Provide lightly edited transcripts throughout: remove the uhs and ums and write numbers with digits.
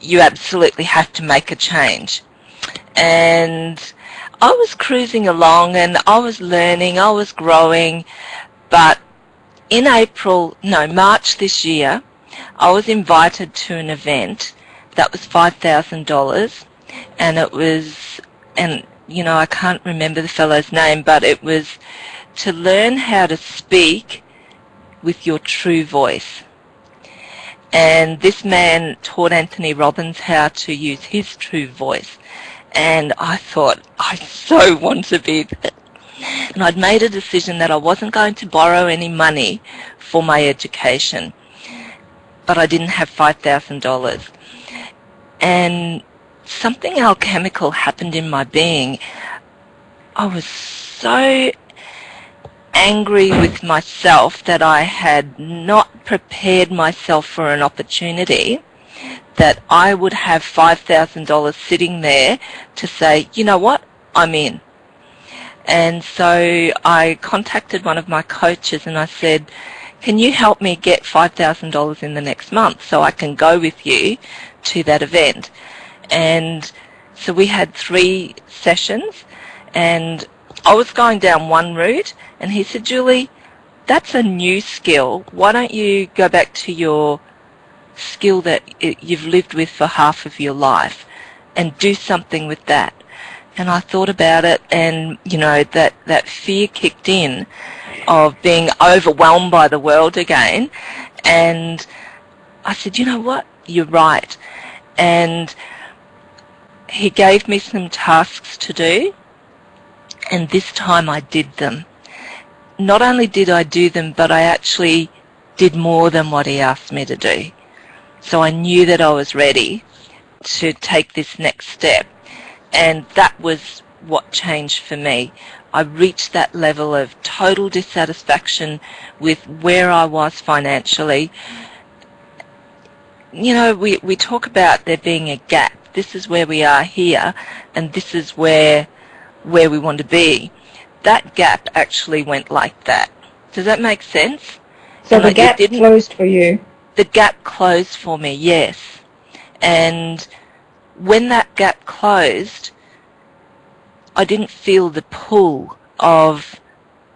you absolutely have to make a change. And I was cruising along and I was learning, I was growing, but in March this year, I was invited to an event that was $5,000, and it was, and I can't remember the fellow's name, but it was to learn how to speak with your true voice. And this man taught Anthony Robbins how to use his true voice. And I thought, I so want to be that. And I'd made a decision that I wasn't going to borrow any money for my education, but I didn't have $5,000. And something alchemical happened in my being. I was so angry with myself that I had not prepared myself for an opportunity, that I would have $5,000 sitting there to say, you know what, I'm in. And so I contacted one of my coaches and I said, can you help me get $5,000 in the next month so I can go with you to that event? And so we had 3 sessions, and I was going down one route, and he said, Julie, that's a new skill. Why don't you go back to your skill that you've lived with for half of your life and do something with that? And I thought about it, and that fear kicked in of being overwhelmed by the world again. And I said, you know what, you're right. And he gave me some tasks to do, and this time I did them. Not only did I do them, but I actually did more than what he asked me to do. So I knew that I was ready to take this next step. And that was what changed for me. I reached that level of total dissatisfaction with where I was financially. We talk about there being a gap. This is where we are here, and this is where we want to be. That gap actually went like that. Does that make sense? So the gap closed for you? The gap closed for me, yes. And when that gap closed, I didn't feel the pull of,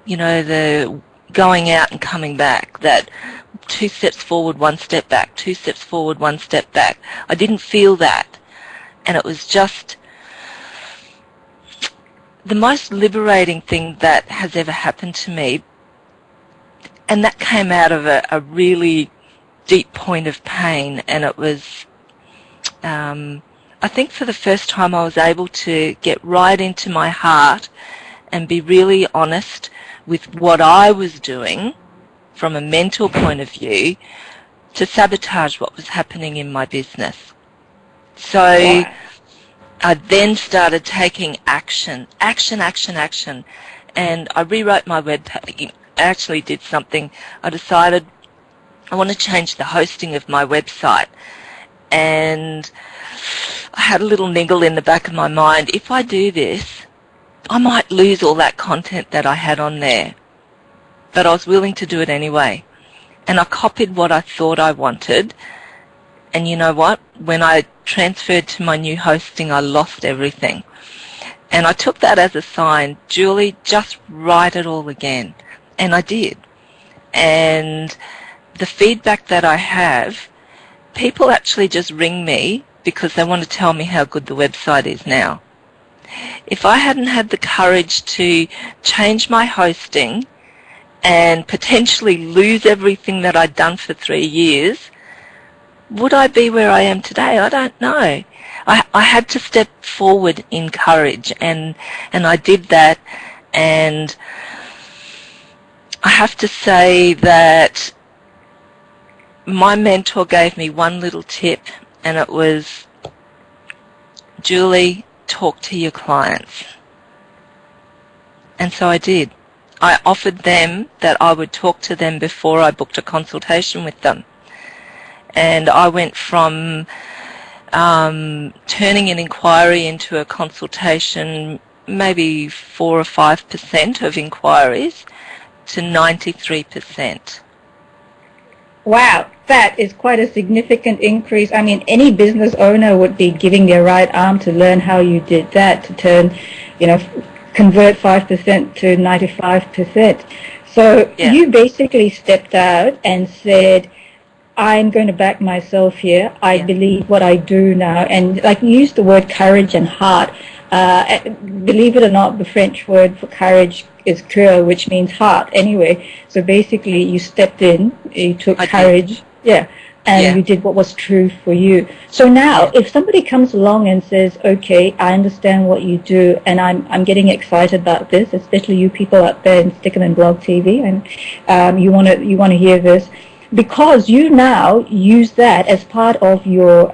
the going out and coming back, that 2 steps forward, 1 step back, 2 steps forward, 1 step back. I didn't feel that. And it was just the most liberating thing that has ever happened to me. And that came out of a really deep point of pain. And it was, I think for the first time I was able to get right into my heart and be really honest with what I was doing from a mental point of view to sabotage what was happening in my business. So I then started taking action. And I rewrote my web page. I actually did something. I decided I want to change the hosting of my website. And I had a little niggle in the back of my mind. If I do this, I might lose all that content that I had on there. But I was willing to do it anyway. And I copied what I thought I wanted. And you know what? When I transferred to my new hosting, I lost everything. And I took that as a sign, Julie, just write it all again. And I did. And the feedback that I have, people actually just ring me because they want to tell me how good the website is now. If I hadn't had the courage to change my hosting and potentially lose everything that I'd done for 3 years, would I be where I am today? I don't know. I had to step forward in courage, and I did that. And I have to say that my mentor gave me one little tip, and it was, Julie, talk to your clients. And so I did. I offered them that I would talk to them before I booked a consultation with them. And I went from turning an inquiry into a consultation, maybe 4 or 5% of inquiries, to 93%. Wow, that is quite a significant increase. I mean, any business owner would be giving their right arm to learn how you did that, to turn, convert 5% to 95%. So Yeah. you basically stepped out and said, I'm going to back myself here. I believe what I do now. And like you used the word courage and heart. Believe it or not, the French word for courage is cœur, which means heart anyway. So basically you stepped in, you took courage, and you did what was true for you. So now if somebody comes along and says, okay, I understand what you do and I'm getting excited about this, especially you people out there in Stickam and Blog TV, and you want to hear this, because you now use that as part of your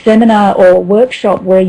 seminar or workshop where you